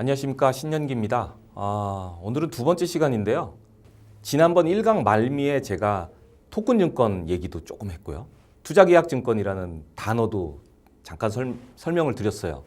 안녕하십니까, 신년기입니다. 오늘은 두 번째 시간인데요. 지난번 1강 말미에 제가 토큰증권 얘기도 조금 했고요. 투자계약증권이라는 단어도 잠깐 설명을 드렸어요.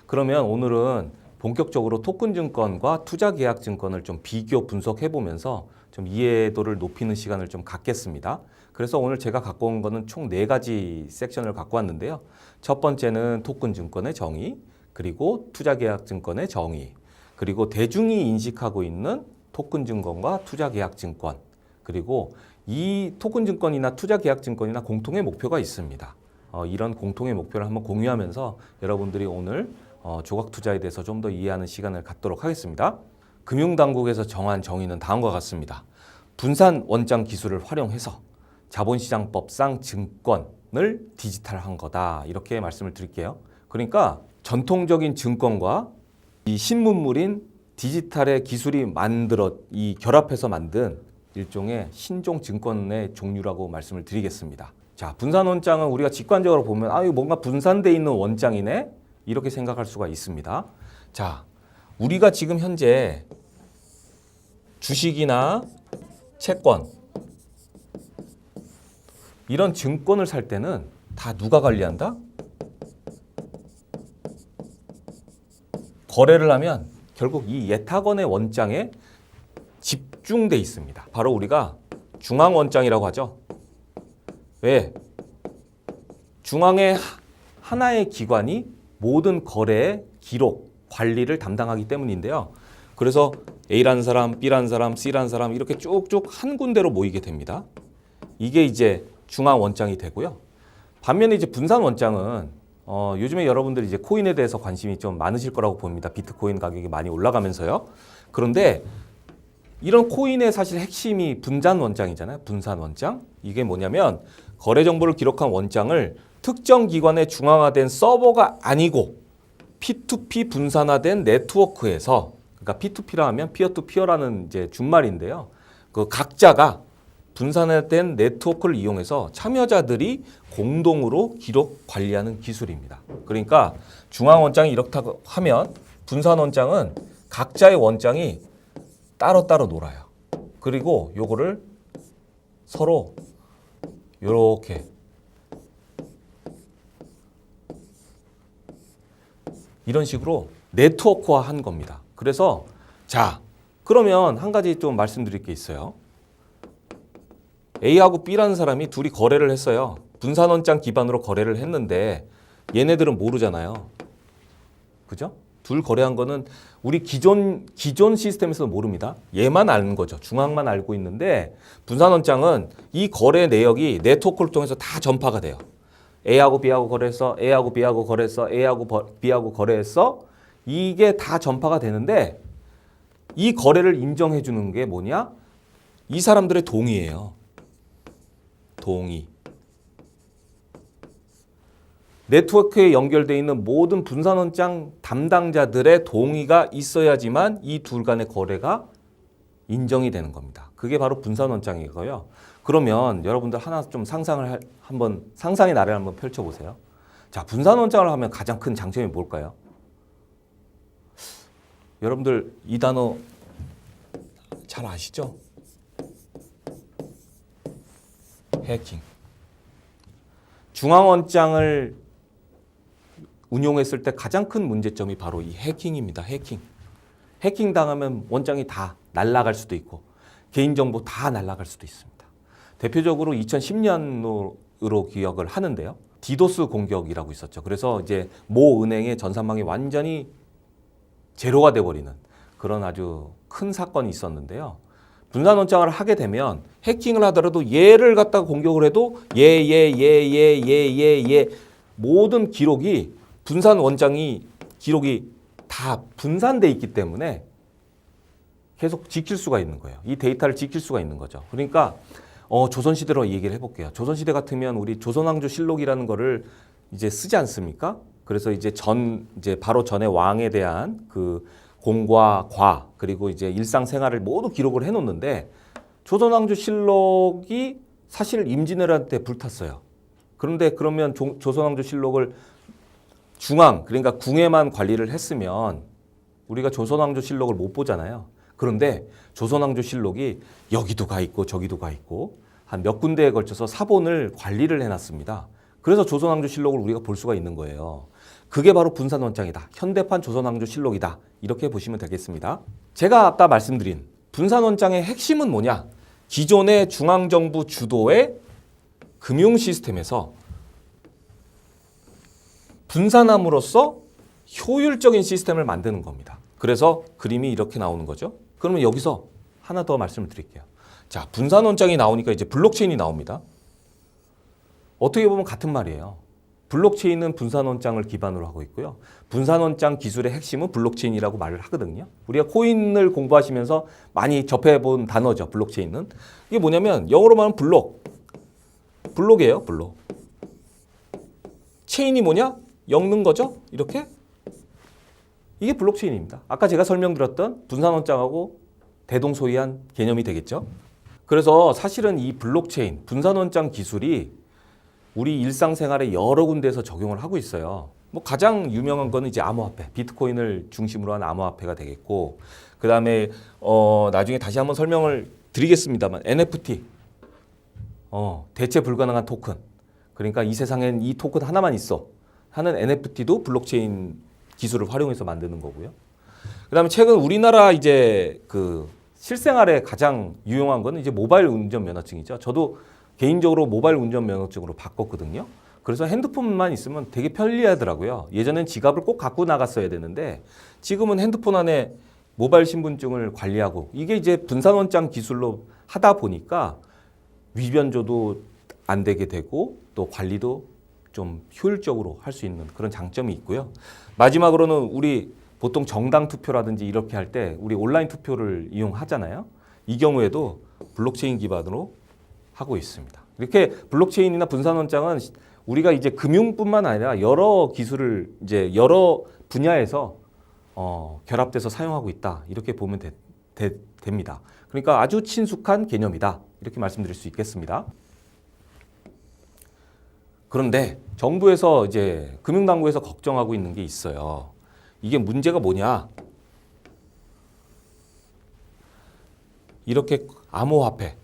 그러면 오늘은 본격적으로 토큰증권과 투자계약증권을 좀 비교 분석해보면서 좀 이해도를 높이는 시간을 좀 갖겠습니다. 그래서 오늘 제가 갖고 온 거는 총 4가지 섹션을 갖고 왔는데요. 첫 번째는 토큰증권의 정의, 그리고 투자계약증권의 정의, 그리고 대중이 인식하고 있는 토큰증권과 투자계약증권, 그리고 이 토큰증권이나 투자계약증권이나 공통의 목표가 있습니다. 이런 공통의 목표를 한번 공유하면서 여러분들이 오늘 조각투자에 대해서 좀 더 이해하는 시간을 갖도록 하겠습니다. 금융당국에서 정한 정의는 다음과 같습니다. 분산 원장 기술을 활용해서 자본시장법상 증권을 디지털한 거다, 이렇게 말씀을 드릴게요. 그러니까 전통적인 증권과 이 신문물인 디지털의 기술이 결합해서 만든 일종의 신종 증권의 종류라고 말씀을 드리겠습니다. 자, 분산원장은 우리가 직관적으로 보면 이거 뭔가 분산되어 있는 원장이네, 이렇게 생각할 수가 있습니다. 자, 우리가 지금 현재 주식이나 채권, 이런 증권을 살 때는 다 누가 관리한다? 거래를 하면 결국 이 예탁원의 원장에 집중돼 있습니다. 바로 우리가 중앙원장이라고 하죠. 왜? 중앙의 하나의 기관이 모든 거래의 기록, 관리를 담당하기 때문인데요. 그래서 A라는 사람, B라는 사람, C라는 사람 이렇게 쭉쭉 한 군데로 모이게 됩니다. 이게 이제 중앙원장이 되고요. 반면에 이제 분산원장은 요즘에 여러분들이 이제 코인에 대해서 관심이 좀 많으실 거라고 봅니다. 비트코인 가격이 많이 올라가면서요. 그런데 이런 코인의 사실 핵심이 분산원장이잖아요. 분산원장. 이게 뭐냐면 거래 정보를 기록한 원장을 특정 기관의 중앙화된 서버가 아니고 P2P 분산화된 네트워크에서, 그러니까 P2P라 하면 피어 투 피어라는 이제 준말인데요. 그 각자가 분산화된 네트워크를 이용해서 참여자들이 공동으로 기록 관리하는 기술입니다. 그러니까 중앙원장이 이렇다고 하면 분산원장은 각자의 원장이 따로따로 놀아요. 그리고 요거를 서로 요렇게 이런 식으로 네트워크화 한 겁니다. 그래서 자, 그러면 한 가지 좀 말씀드릴 게 있어요. A하고 B라는 사람이 둘이 거래를 했어요. 분산원장 기반으로 거래를 했는데 얘네들은 모르잖아요. 그죠? 둘 거래한 거는 우리 기존 시스템에서는 모릅니다. 얘만 아는 거죠. 중앙만 알고 있는데 분산원장은 이 거래 내역이 네트워크를 통해서 다 전파가 돼요. A하고 B하고 거래했어. A하고 B하고 거래했어. A하고 B하고 거래했어. 이게 다 전파가 되는데 이 거래를 인정해 주는 게 뭐냐? 이 사람들의 동의예요. 동의. 네트워크에 연결되어 있는 모든 분산원장 담당자들의 동의가 있어야지만 이 둘 간의 거래가 인정이 되는 겁니다. 그게 바로 분산원장이고요. 그러면 여러분들 하나 좀 상상의 나래를 한번 펼쳐보세요. 자, 분산원장을 하면 가장 큰 장점이 뭘까요? 여러분들 이 단어 잘 아시죠? 해킹. 중앙원장을 운용했을 때 가장 큰 문제점이 바로 이 해킹입니다. 해킹. 해킹 당하면 원장이 다 날아갈 수도 있고 개인정보 다 날아갈 수도 있습니다. 대표적으로 2010년으로 기억을 하는데요. 디도스 공격이라고 있었죠. 그래서 이제 모 은행의 전산망이 완전히 제로가 돼버리는 그런 아주 큰 사건이 있었는데요. 분산원장을 하게 되면 해킹을 하더라도 얘를 갖다가 공격을 해도 얘 모든 기록이 분산원장이 기록이 다 분산돼 있기 때문에 계속 지킬 수가 있는 거예요. 이 데이터를 지킬 수가 있는 거죠. 그러니까 조선시대로 얘기를 해볼게요. 조선시대 같으면 우리 조선왕조실록이라는 거를 이제 쓰지 않습니까? 그래서 이제 바로 전에 왕에 대한 그 공과 과, 그리고 이제 일상생활을 모두 기록을 해놓는데 조선왕조실록이 사실 임진왜란때 불탔어요. 그런데 그러면 조선왕조실록을 중앙, 그러니까 궁에만 관리를 했으면 우리가 조선왕조실록을 못 보잖아요. 그런데 조선왕조실록이 여기도 가 있고 저기도 가 있고 한 몇 군데에 걸쳐서 사본을 관리를 해놨습니다. 그래서 조선왕조실록을 우리가 볼 수가 있는 거예요. 그게 바로 분산원장이다. 현대판 조선왕조실록이다. 이렇게 보시면 되겠습니다. 제가 아까 말씀드린 분산원장의 핵심은 뭐냐? 기존의 중앙정부 주도의 금융 시스템에서 분산함으로써 효율적인 시스템을 만드는 겁니다. 그래서 그림이 이렇게 나오는 거죠. 그러면 여기서 하나 더 말씀을 드릴게요. 자, 분산원장이 나오니까 이제 블록체인이 나옵니다. 어떻게 보면 같은 말이에요. 블록체인은 분산원장을 기반으로 하고 있고요. 분산원장 기술의 핵심은 블록체인이라고 말을 하거든요. 우리가 코인을 공부하시면서 많이 접해본 단어죠. 블록체인은. 이게 뭐냐면 영어로 말하면 블록이에요. 블록. 체인이 뭐냐? 엮는 거죠. 이렇게. 이게 블록체인입니다. 아까 제가 설명드렸던 분산원장하고 대동소이한 개념이 되겠죠. 그래서 사실은 이 블록체인, 분산원장 기술이 우리 일상생활에 여러 군데에서 적용을 하고 있어요. 뭐 가장 유명한 거는 이제 암호화폐, 비트코인을 중심으로 한 암호화폐가 되겠고, 그 다음에 나중에 다시 한번 설명을 드리겠습니다만 NFT, 대체 불가능한 토큰. 그러니까 이 세상엔 이 토큰 하나만 있어 하는 NFT도 블록체인 기술을 활용해서 만드는 거고요. 그 다음에 최근 우리나라 이제 그 실생활에 가장 유용한 거는 이제 모바일 운전면허증이죠. 저도 개인적으로 모바일 운전면허증으로 바꿨거든요. 그래서 핸드폰만 있으면 되게 편리하더라고요. 예전엔 지갑을 꼭 갖고 나갔어야 되는데 지금은 핸드폰 안에 모바일 신분증을 관리하고 이게 이제 분산원장 기술로 하다 보니까 위변조도 안 되게 되고 또 관리도 좀 효율적으로 할 수 있는 그런 장점이 있고요. 마지막으로는 우리 보통 정당 투표라든지 이렇게 할 때 우리 온라인 투표를 이용하잖아요. 이 경우에도 블록체인 기반으로 하고 있습니다. 이렇게 블록체인이나 분산원장은 우리가 이제 금융뿐만 아니라 여러 기술을 이제 여러 분야에서 결합돼서 사용하고 있다. 이렇게 보면 됩니다. 그러니까 아주 친숙한 개념이다. 이렇게 말씀드릴 수 있겠습니다. 그런데 정부에서 이제 금융당국에서 걱정하고 있는 게 있어요. 이게 문제가 뭐냐? 이렇게 암호화폐,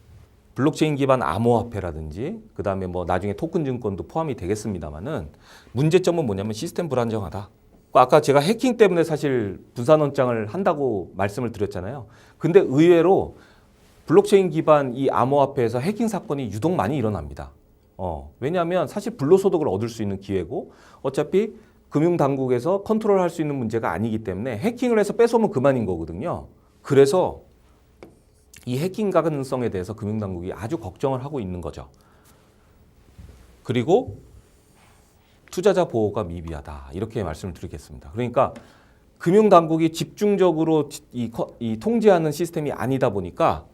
블록체인 기반 암호화폐라든지 그 다음에 뭐 나중에 토큰 증권도 포함이 되겠습니다만은 문제점은 뭐냐면 시스템 불안정하다. 아까 제가 해킹 때문에 사실 분산원장을 한다고 말씀을 드렸잖아요. 근데 의외로 블록체인 기반 이 암호화폐에서 해킹 사건이 유독 많이 일어납니다. 왜냐하면 사실 불로소득을 얻을 수 있는 기회고 어차피 금융당국에서 컨트롤할 수 있는 문제가 아니기 때문에 해킹을 해서 뺏어오면 그만인 거거든요. 그래서 이 해킹 가능성에 대해서 금융당국이 아주 걱정을 하고 있는 거죠. 그리고 투자자 보호가 미비하다. 이렇게 말씀을 드리겠습니다. 그러니까 금융당국이 집중적으로 이 통제하는 시스템이 아니다 보니까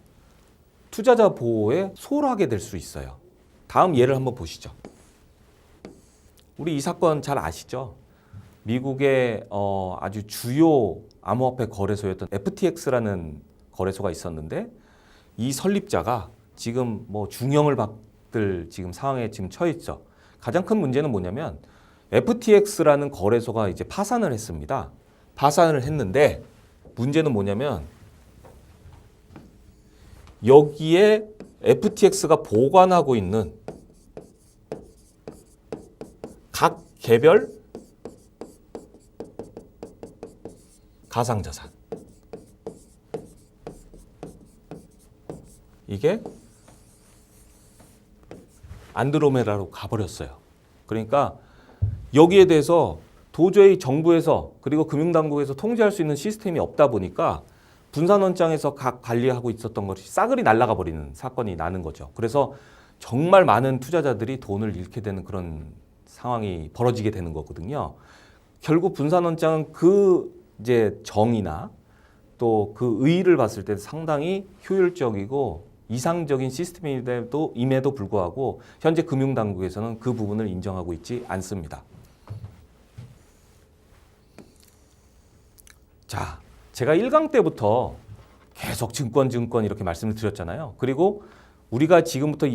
투자자 보호에 소홀하게 될 수 있어요. 다음 예를 한번 보시죠. 우리 이 사건 잘 아시죠? 미국의 아주 주요 암호화폐 거래소였던 FTX라는 거래소가 있었는데 이 설립자가 지금 뭐 중형을 받을 지금 상황에 지금 처해 있죠. 가장 큰 문제는 뭐냐면 FTX라는 거래소가 이제 파산을 했습니다. 파산을 했는데 문제는 뭐냐면 여기에 FTX가 보관하고 있는 각 개별 가상자산 이게 안드로메다로 가버렸어요. 그러니까 여기에 대해서 도저히 정부에서 그리고 금융당국에서 통제할 수 있는 시스템이 없다 보니까 분산원장에서 각 관리하고 있었던 것이 싸그리 날아가 버리는 사건이 나는 거죠. 그래서 정말 많은 투자자들이 돈을 잃게 되는 그런 상황이 벌어지게 되는 거거든요. 결국 분산원장은 그 이제 정의나 또 그 의의를 봤을 때 상당히 효율적이고 이상적인 시스템임에도 불구하고 현재 금융당국에서는 그 부분을 인정하고 있지 않습니다. 자, 제가 1강 때부터 계속 증권 이렇게 말씀을 드렸잖아요. 그리고 우리가 지금부터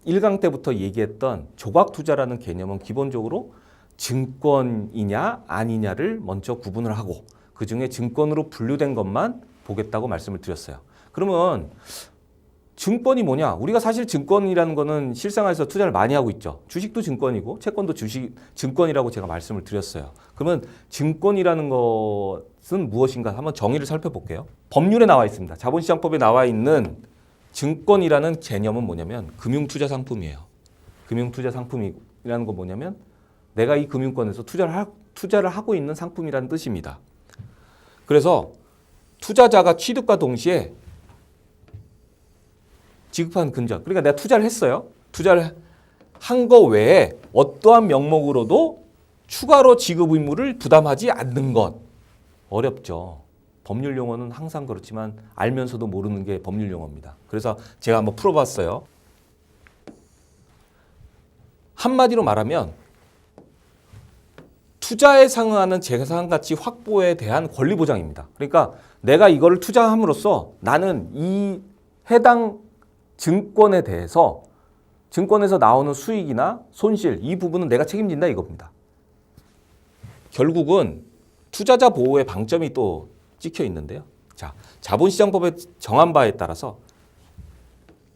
1강 때부터 얘기했던 조각 투자라는 개념은 기본적으로 증권이냐 아니냐를 먼저 구분을 하고 그중에 증권으로 분류된 것만 보겠다고 말씀을 드렸어요. 그러면 증권이 뭐냐? 우리가 사실 증권이라는 거는 실생활에서 투자를 많이 하고 있죠. 주식도 증권이고 채권도 증권이라고 제가 말씀을 드렸어요. 그러면 증권이라는 것은 무엇인가 한번 정의를 살펴볼게요. 법률에 나와 있습니다. 자본시장법에 나와 있는 증권이라는 개념은 뭐냐면 금융투자 상품이에요. 금융투자 상품이라는 건 뭐냐면 내가 이 금융권에서 투자를 하고 있는 상품이라는 뜻입니다. 그래서 투자자가 취득과 동시에 지급한 근저. 그러니까 내가 투자를 했어요. 투자를 한 거 외에 어떠한 명목으로도 추가로 지급 의무를 부담하지 않는 것. 어렵죠. 법률 용어는 항상 그렇지만 알면서도 모르는 게 법률 용어입니다. 그래서 제가 한번 풀어봤어요. 한마디로 말하면 투자에 상응하는 재산 가치 확보에 대한 권리 보장입니다. 그러니까 내가 이거를 투자함으로써 나는 이 해당 증권에 대해서 증권에서 나오는 수익이나 손실 이 부분은 내가 책임진다 이겁니다. 결국은 투자자 보호의 방점이 또 찍혀 있는데요. 자, 자본시장법에 정한 바에 따라서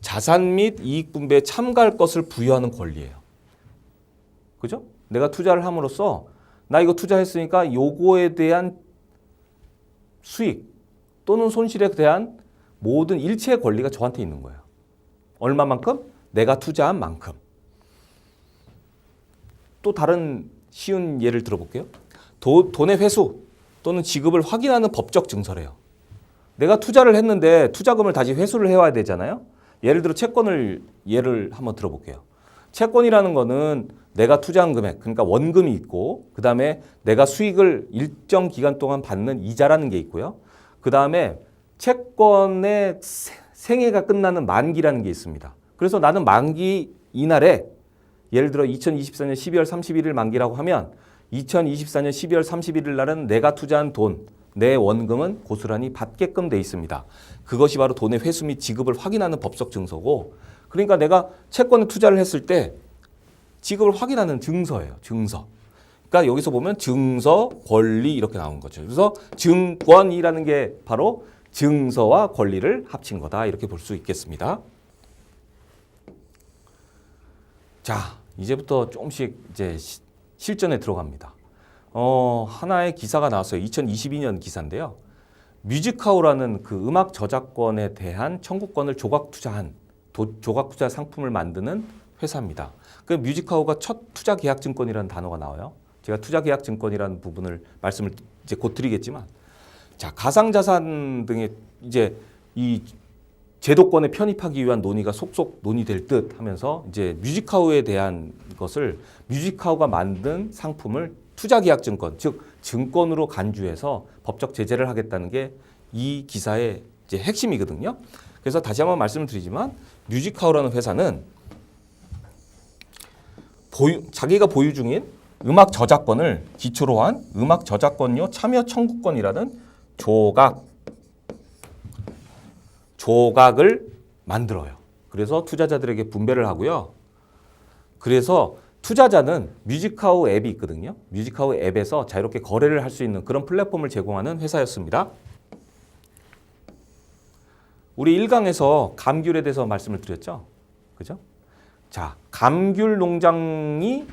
자산 및 이익 분배에 참가할 것을 부여하는 권리예요. 그죠? 내가 투자를 함으로써 나 이거 투자했으니까 요거에 대한 수익 또는 손실에 대한 모든 일체의 권리가 저한테 있는 거예요. 얼마만큼? 내가 투자한 만큼. 또 다른 쉬운 예를 들어볼게요. 돈의 회수 또는 지급을 확인하는 법적 증서래요. 내가 투자를 했는데 투자금을 다시 회수를 해와야 되잖아요. 예를 들어 채권을 예를 한번 들어볼게요. 채권이라는 거는 내가 투자한 금액, 그러니까 원금이 있고 그 다음에 내가 수익을 일정 기간 동안 받는 이자라는 게 있고요. 그 다음에 채권의 생애가 끝나는 만기라는 게 있습니다. 그래서 나는 만기 이날에 예를 들어 2024년 12월 31일 만기라고 하면 2024년 12월 31일 날은 내가 투자한 돈, 내 원금은 고스란히 받게끔 돼 있습니다. 그것이 바로 돈의 회수 및 지급을 확인하는 법적 증서고 그러니까 내가 채권에 투자를 했을 때 지급을 확인하는 증서예요. 증서. 그러니까 여기서 보면 증서, 권리 이렇게 나오는 거죠. 그래서 증권이라는 게 바로 증서와 권리를 합친 거다 이렇게 볼 수 있겠습니다. 자, 이제부터 조금씩 이제 실전에 들어갑니다. 하나의 기사가 나왔어요. 2022년 기사인데요. 뮤직하우라는 그 음악 저작권에 대한 청구권을 조각 투자 상품을 만드는 회사입니다. 그 뮤직하우가 첫 투자계약증권이라는 단어가 나와요. 제가 투자계약증권이라는 부분을 말씀을 이제 곧 드리겠지만, 자 가상자산 등의 이제 이 제도권에 편입하기 위한 논의가 속속 논의될 듯 하면서 이제 뮤직하우에 대한 것을 뮤직하우가 만든 상품을 투자계약증권, 즉 증권으로 간주해서 법적 제재를 하겠다는 게 이 기사의 이제 핵심이거든요. 그래서 다시 한번 말씀을 드리지만 뮤직하우라는 회사는 자기가 보유 중인 음악 저작권을 기초로 한 음악 저작권료 참여 청구권이라는 조각을 만들어요. 그래서 투자자들에게 분배를 하고요. 그래서 투자자는 뮤직하우 앱이 있거든요. 뮤직하우 앱에서 자유롭게 거래를 할 수 있는 그런 플랫폼을 제공하는 회사였습니다. 우리 1강에서 감귤에 대해서 말씀을 드렸죠. 그죠? 자, 감귤 농장에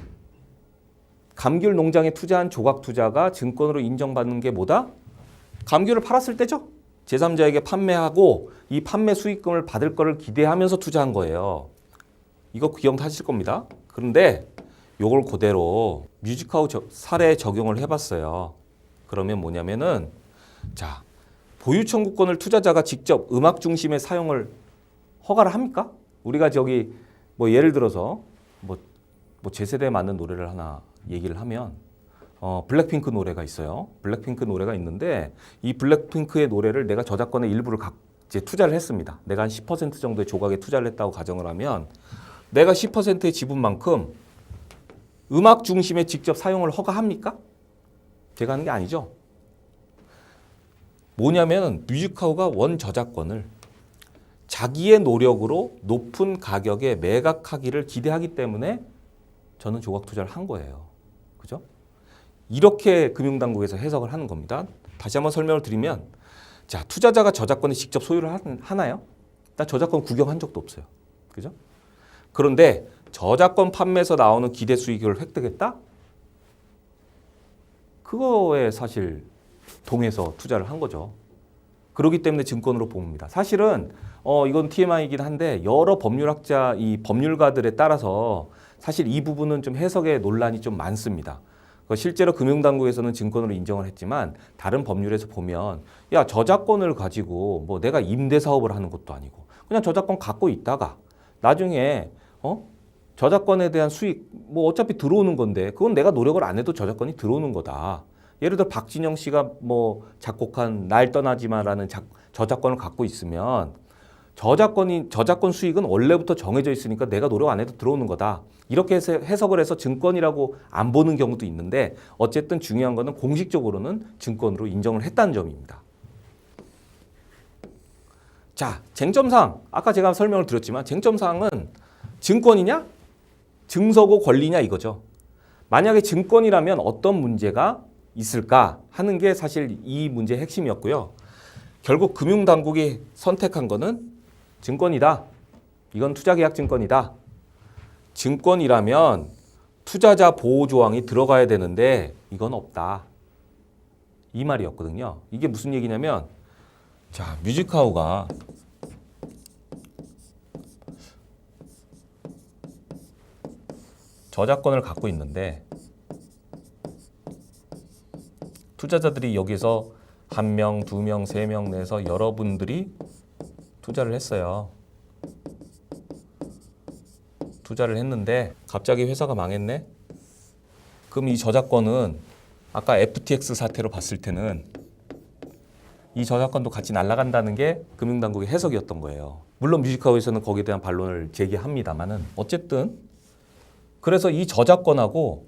투자한 조각 투자가 증권으로 인정받는 게 뭐다? 감귤을 팔았을 때죠. 제3자에게 판매하고 이 판매 수익금을 받을 거를 기대하면서 투자한 거예요. 이거 기억하실 겁니다. 그런데 요걸 그대로 뮤직하우 사례에 적용을 해봤어요. 그러면 뭐냐면은 자 보유 청구권을 투자자가 직접 음악 중심의 사용을 허가를 합니까? 우리가 저기 뭐 예를 들어서 뭐 제 세대에 맞는 노래를 하나 얘기를 하면 블랙핑크 노래가 있어요. 블랙핑크 노래가 있는데 이 블랙핑크의 노래를 내가 저작권의 일부를 이제 투자를 했습니다. 내가 한 10% 정도의 조각에 투자를 했다고 가정을 하면 내가 10%의 지분만큼 음악 중심의 직접 사용을 허가합니까? 제가 하는 게 아니죠. 뭐냐면 뮤직하우가 원 저작권을 자기의 노력으로 높은 가격에 매각하기를 기대하기 때문에 저는 조각 투자를 한 거예요. 그죠? 이렇게 금융당국에서 해석을 하는 겁니다. 다시 한번 설명을 드리면, 자, 투자자가 저작권에 직접 소유를 하나요? 나 저작권 구경한 적도 없어요. 그죠? 그런데 저작권 판매에서 나오는 기대 수익을 획득했다? 그거에 사실 동해서 투자를 한 거죠. 그렇기 때문에 증권으로 봅니다. 사실은 이건 TMI이긴 한데 여러 법률학자, 이 법률가들에 따라서 사실 이 부분은 좀 해석의 논란이 좀 많습니다. 실제로 금융당국에서는 증권으로 인정을 했지만 다른 법률에서 보면 야, 저작권을 가지고 뭐 내가 임대 사업을 하는 것도 아니고 그냥 저작권 갖고 있다가 나중에 저작권에 대한 수익 뭐 어차피 들어오는 건데 그건 내가 노력을 안 해도 저작권이 들어오는 거다. 예를 들어 박진영 씨가 뭐 작곡한 날 떠나지 마라는 저작권을 갖고 있으면 저작권 수익은 원래부터 정해져 있으니까 내가 노력 안 해도 들어오는 거다. 이렇게 해석을 해서 증권이라고 안 보는 경우도 있는데 어쨌든 중요한 거는 공식적으로는 증권으로 인정을 했다는 점입니다. 자, 쟁점사항. 아까 제가 설명을 드렸지만 쟁점사항은 증권이냐? 증서고 권리냐 이거죠. 만약에 증권이라면 어떤 문제가 있을까 하는 게 사실 이 문제의 핵심이었고요. 결국 금융당국이 선택한 거는 증권이다. 이건 투자계약증권이다. 증권이라면 투자자 보호 조항이 들어가야 되는데 이건 없다. 이 말이었거든요. 이게 무슨 얘기냐면 자, 뮤직하우가 저작권을 갖고 있는데 투자자들이 여기서 1명, 2명, 3명 내서 여러분들이 투자를 했어요. 투자를 했는데 갑자기 회사가 망했네? 그럼 이 저작권은 아까 FTX 사태로 봤을 때는 이 저작권도 같이 날아간다는 게 금융당국의 해석이었던 거예요. 물론 뮤직하우에서는 거기에 대한 반론을 제기합니다만은 어쨌든 그래서 이 저작권하고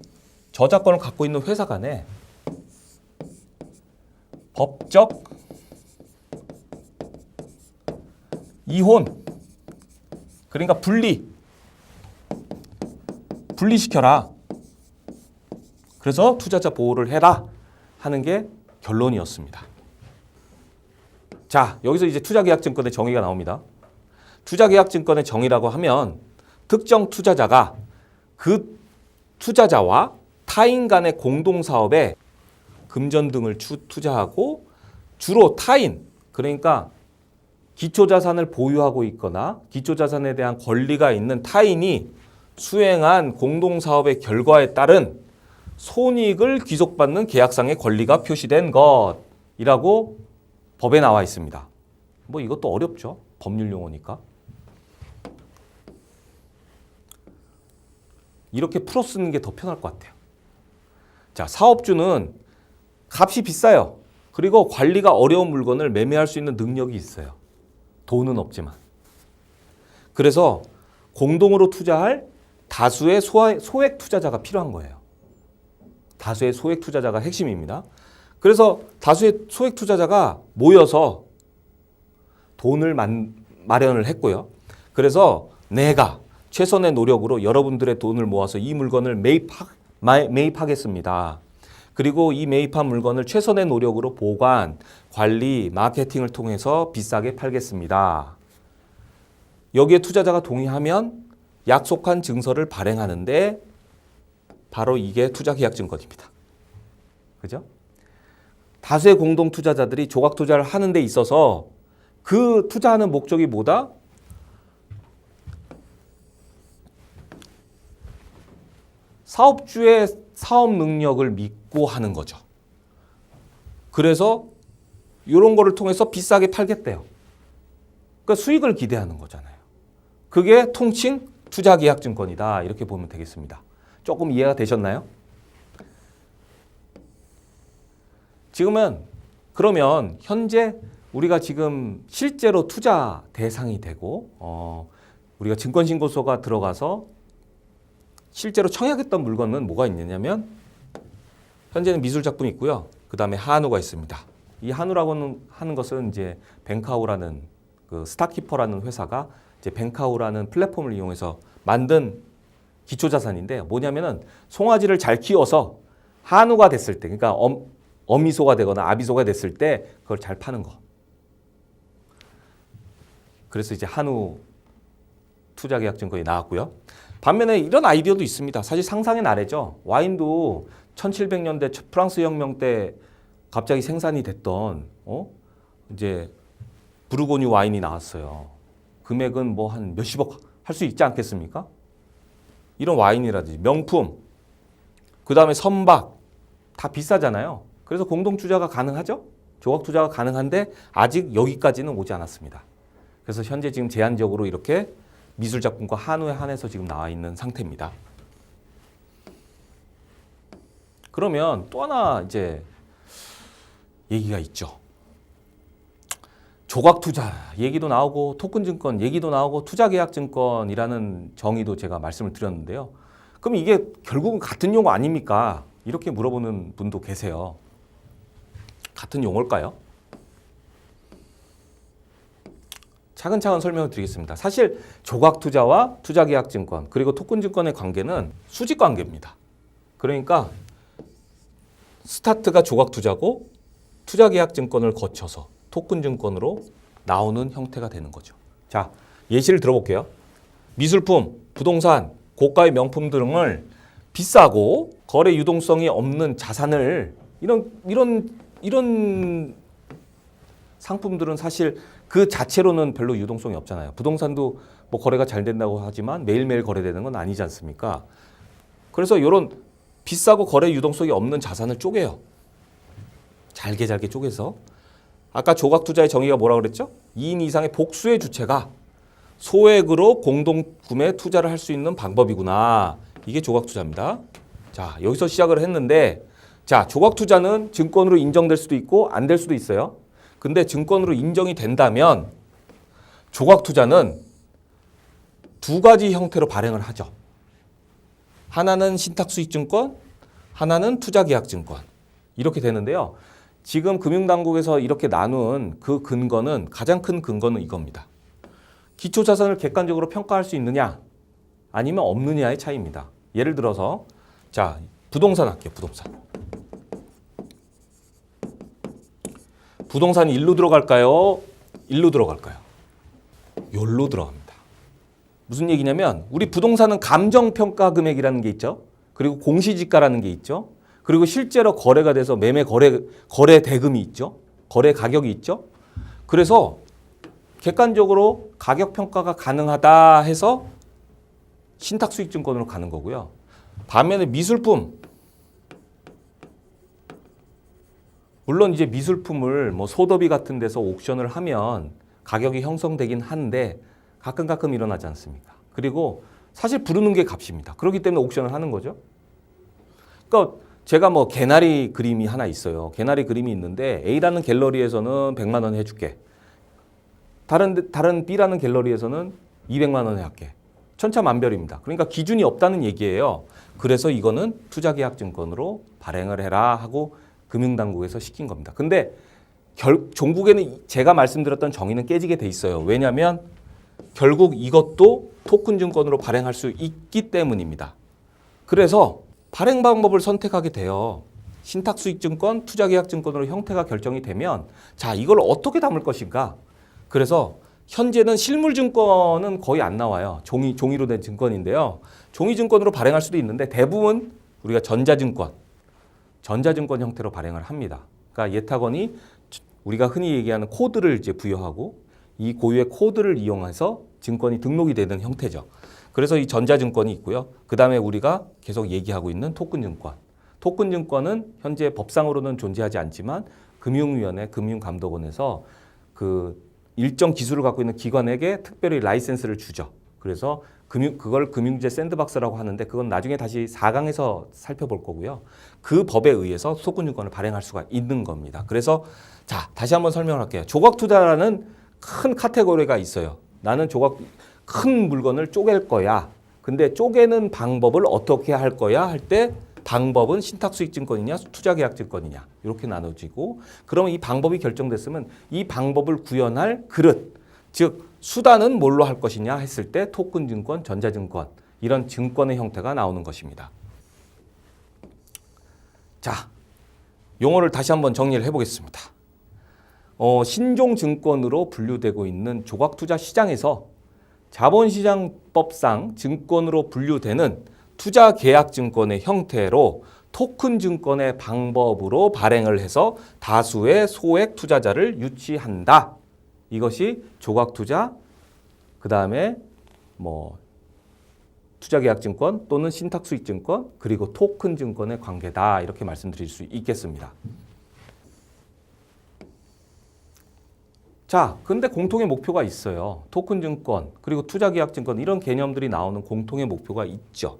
저작권을 갖고 있는 회사 간에 법적 이혼, 그러니까 분리시켜라. 그래서 투자자 보호를 해라 하는 게 결론이었습니다. 자, 여기서 이제 투자계약증권의 정의가 나옵니다. 투자계약증권의 정의라고 하면 특정 투자자가 그 투자자와 타인 간의 공동사업에 금전 등을 투자하고 주로 타인, 그러니까 기초자산을 보유하고 있거나 기초자산에 대한 권리가 있는 타인이 수행한 공동사업의 결과에 따른 손익을 귀속받는 계약상의 권리가 표시된 것이라고 법에 나와 있습니다. 뭐 이것도 어렵죠. 법률 용어니까. 이렇게 풀어 쓰는 게 더 편할 것 같아요. 자, 사업주는 값이 비싸요. 그리고 관리가 어려운 물건을 매매할 수 있는 능력이 있어요. 돈은 없지만. 그래서 공동으로 투자할 다수의 소액 투자자가 필요한 거예요. 다수의 소액 투자자가 핵심입니다. 그래서 다수의 소액 투자자가 모여서 돈을 마련을 했고요. 그래서 내가 최선의 노력으로 여러분들의 돈을 모아서 이 물건을 매입하겠습니다. 그리고 이 매입한 물건을 최선의 노력으로 보관, 관리, 마케팅을 통해서 비싸게 팔겠습니다. 여기에 투자자가 동의하면 약속한 증서를 발행하는데 바로 이게 투자계약증권입니다. 그죠? 다수의 공동 투자자들이 조각 투자를 하는 데 있어서 그 투자하는 목적이 뭐다? 사업주의 사업 능력을 믿고 하는 거죠. 그래서 이런 거를 통해서 비싸게 팔겠대요. 그러니까 수익을 기대하는 거잖아요. 그게 통칭 투자계약증권이다. 이렇게 보면 되겠습니다. 조금 이해가 되셨나요? 지금은 그러면 현재 우리가 지금 실제로 투자 대상이 되고 우리가 증권신고소가 들어가서 실제로 청약했던 물건은 뭐가 있느냐면 현재는 미술작품이 있고요. 그 다음에 한우가 있습니다. 이 한우라고 하는 것은 이제 뱅카우라는 그 스타키퍼라는 회사가 이제 뱅카우라는 플랫폼을 이용해서 만든 기초자산인데 뭐냐면은 송아지를 잘 키워서 한우가 됐을 때, 그러니까 어미소가 되거나 아비소가 됐을 때 그걸 잘 파는 거. 그래서 이제 한우 투자계약증권이 나왔고요. 반면에 이런 아이디어도 있습니다. 사실 상상의 나래죠. 와인도 1700년대 프랑스 혁명 때 갑자기 생산이 됐던 이제 부르고뉴 와인이 나왔어요. 금액은 뭐 한 몇십억 할 수 있지 않겠습니까? 이런 와인이라든지 명품, 그 다음에 선박 다 비싸잖아요. 그래서 공동 투자가 가능하죠. 조각 투자가 가능한데 아직 여기까지는 오지 않았습니다. 그래서 현재 지금 제한적으로 이렇게 미술 작품과 한우에 한해서 지금 나와 있는 상태입니다. 그러면 또 하나 이제 얘기가 있죠. 조각 투자 얘기도 나오고 토큰 증권 얘기도 나오고 투자 계약 증권이라는 정의도 제가 말씀을 드렸는데요. 그럼 이게 결국은 같은 용어 아닙니까? 이렇게 물어보는 분도 계세요. 같은 용어일까요? 차근차근 설명을 드리겠습니다. 사실 조각 투자와 투자 계약 증권 그리고 토큰 증권의 관계는 수직 관계입니다. 그러니까 스타트가 조각 투자고 투자 계약 증권을 거쳐서 토큰 증권으로 나오는 형태가 되는 거죠. 자, 예시를 들어볼게요. 미술품, 부동산, 고가의 명품 등을 비싸고 거래 유동성이 없는 자산을 이런 상품들은 사실 그 자체로는 별로 유동성이 없잖아요. 부동산도 뭐 거래가 잘 된다고 하지만 매일매일 거래되는 건 아니지 않습니까? 그래서 이런 비싸고 거래 유동성이 없는 자산을 쪼개요. 잘게 쪼개서. 아까 조각 투자의 정의가 뭐라고 그랬죠? 2인 이상의 복수의 주체가 소액으로 공동 구매 투자를 할 수 있는 방법이구나. 이게 조각 투자입니다. 자, 여기서 시작을 했는데 자, 조각 투자는 증권으로 인정될 수도 있고 안 될 수도 있어요. 근데 증권으로 인정이 된다면 조각 투자는 두 가지 형태로 발행을 하죠. 하나는 신탁수익증권, 하나는 투자계약증권. 이렇게 되는데요. 지금 금융당국에서 이렇게 나눈 그 근거는 가장 큰 근거는 이겁니다. 기초자산을 객관적으로 평가할 수 있느냐 아니면 없느냐의 차이입니다. 예를 들어서 자, 부동산 할게요. 부동산이 일로 들어갈까요? 일로 들어갈까요? 여기로 들어갑니다. 무슨 얘기냐면 우리 부동산은 감정평가 금액이라는 게 있죠. 그리고 공시지가라는 게 있죠. 그리고 실제로 거래가 돼서 매매 거래 대금이 있죠. 거래 가격이 있죠. 그래서 객관적으로 가격 평가가 가능하다 해서 신탁수익증권으로 가는 거고요. 반면에 미술품, 물론 이제 미술품을 뭐 소더비 같은 데서 옥션을 하면 가격이 형성되긴 한데 가끔 일어나지 않습니까? 그리고 사실 부르는 게 값입니다. 그렇기 때문에 옥션을 하는 거죠. 그러니까 제가 뭐 개나리 그림이 하나 있어요. 개나리 그림이 있는데 A라는 갤러리에서는 100만 원 해줄게. 다른 B라는 갤러리에서는 200만 원에 할게. 천차만별입니다. 그러니까 기준이 없다는 얘기예요. 그래서 이거는 투자계약증권으로 발행을 해라 하고 금융당국에서 시킨 겁니다. 근데 종국에는 제가 말씀드렸던 정의는 깨지게 돼 있어요. 왜냐하면 결국 이것도 토큰 증권으로 발행할 수 있기 때문입니다. 그래서 발행 방법을 선택하게 돼요. 신탁수익증권, 투자계약증권으로 형태가 결정이 되면 자, 이걸 어떻게 담을 것인가? 그래서 현재는 실물증권은 거의 안 나와요. 종이로 된 증권인데요. 종이증권으로 발행할 수도 있는데 대부분 우리가 전자증권 형태로 발행을 합니다. 그러니까 예탁원이 우리가 흔히 얘기하는 코드를 이제 부여하고 이 고유의 코드를 이용해서 증권이 등록이 되는 형태죠. 그래서 이 전자증권이 있고요. 그 다음에 우리가 계속 얘기하고 있는 토큰증권. 토큰증권은 현재 법상으로는 존재하지 않지만 금융위원회, 금융감독원에서 그 일정 기술을 갖고 있는 기관에게 특별히 라이센스를 주죠. 그래서 그걸 금융제 샌드박스라고 하는데 그건 나중에 다시 4강에서 살펴볼 거고요. 그 법에 의해서 토큰증권을 발행할 수가 있는 겁니다. 그래서 자, 다시 한번 설명을 할게요. 조각 투자라는 큰 카테고리가 있어요. 나는 큰 물건을 쪼갤 거야. 근데 쪼개는 방법을 어떻게 할 거야 할 때 방법은 신탁수익증권이냐 투자계약증권이냐 이렇게 나눠지고 그러면 이 방법이 결정됐으면 이 방법을 구현할 그릇 즉 수단은 뭘로 할 것이냐 했을 때 토큰증권, 전자증권 이런 증권의 형태가 나오는 것입니다. 자, 용어를 다시 한번 정리를 해보겠습니다. 신종증권으로 분류되고 있는 조각투자 시장에서 자본시장법상 증권으로 분류되는 투자계약증권의 형태로 토큰증권의 방법으로 발행을 해서 다수의 소액 투자자를 유치한다. 이것이 조각투자, 그 다음에 투자계약증권 또는 신탁수익증권 그리고 토큰증권의 관계다. 이렇게 말씀드릴 수 있겠습니다. 자, 근데 공통의 목표가 있어요. 토큰증권 그리고 투자계약증권 이런 개념들이 나오는 공통의 목표가 있죠.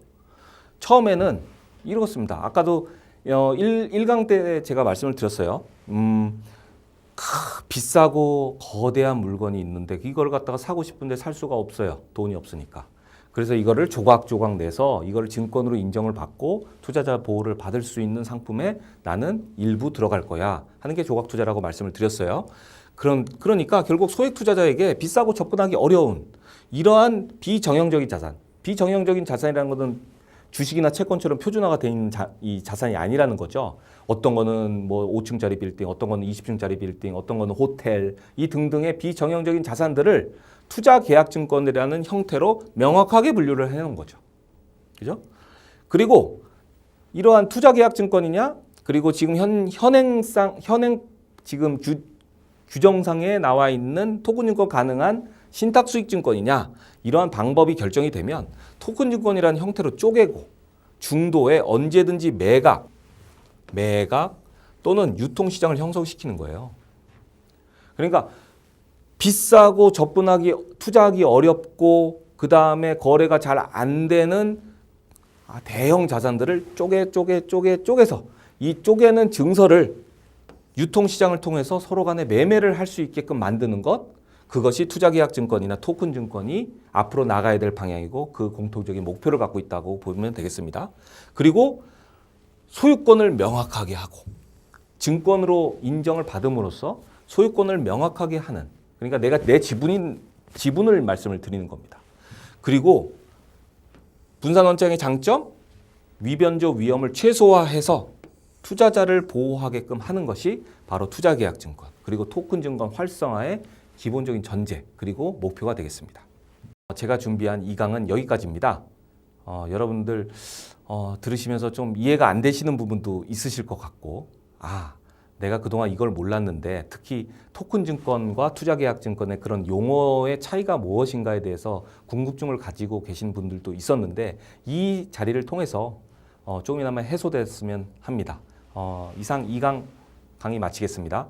처음에는 이렇습니다. 아까도 1강 때 제가 말씀을 드렸어요. 비싸고 거대한 물건이 있는데 이걸 갖다가 사고 싶은데 살 수가 없어요. 돈이 없으니까. 그래서 이거를 조각조각 내서 이거를 증권으로 인정을 받고 투자자 보호를 받을 수 있는 상품에 나는 일부 들어갈 거야 하는 게 조각투자라고 말씀을 드렸어요. 그러니까 결국 소액 투자자에게 비싸고 접근하기 어려운 이러한 비정형적인 자산, 비정형적인 자산이라는 것은 주식이나 채권처럼 표준화가 되어 있는 이 자산이 아니라는 거죠. 어떤 거는 5층짜리 빌딩, 어떤 거는 20층짜리 빌딩, 어떤 거는 호텔, 이 등등의 비정형적인 자산들을 투자계약증권이라는 형태로 명확하게 분류를 해놓은 거죠. 그죠? 그리고 이러한 투자계약증권이냐, 그리고 지금 현행 지금 규정상에 나와 있는 토큰증권 가능한 신탁수익증권이냐, 이러한 방법이 결정이 되면 토큰증권이라는 형태로 쪼개고 중도에 언제든지 매각 또는 유통시장을 형성시키는 거예요. 그러니까 비싸고 투자하기 어렵고 그 다음에 거래가 잘 안 되는 대형 자산들을 쪼개서 이 쪼개는 증서를 유통시장을 통해서 서로 간에 매매를 할 수 있게끔 만드는 것, 그것이 투자계약증권이나 토큰증권이 앞으로 나가야 될 방향이고 그 공통적인 목표를 갖고 있다고 보면 되겠습니다. 그리고 소유권을 명확하게 하고 증권으로 인정을 받음으로써 소유권을 명확하게 하는, 그러니까 내가 내 지분을 말씀을 드리는 겁니다. 그리고 분산원장의 장점, 위변조 위험을 최소화해서 투자자를 보호하게끔 하는 것이 바로 투자계약증권 그리고 토큰증권 활성화의 기본적인 전제 그리고 목표가 되겠습니다. 제가 준비한 2강은 여기까지입니다. 여러분들 들으시면서 좀 이해가 안 되시는 부분도 있으실 것 같고, 내가 그동안 이걸 몰랐는데 특히 토큰증권과 투자계약증권의 그런 용어의 차이가 무엇인가에 대해서 궁금증을 가지고 계신 분들도 있었는데 이 자리를 통해서 조금이나마 해소됐으면 합니다. 이상 2강 강의 마치겠습니다.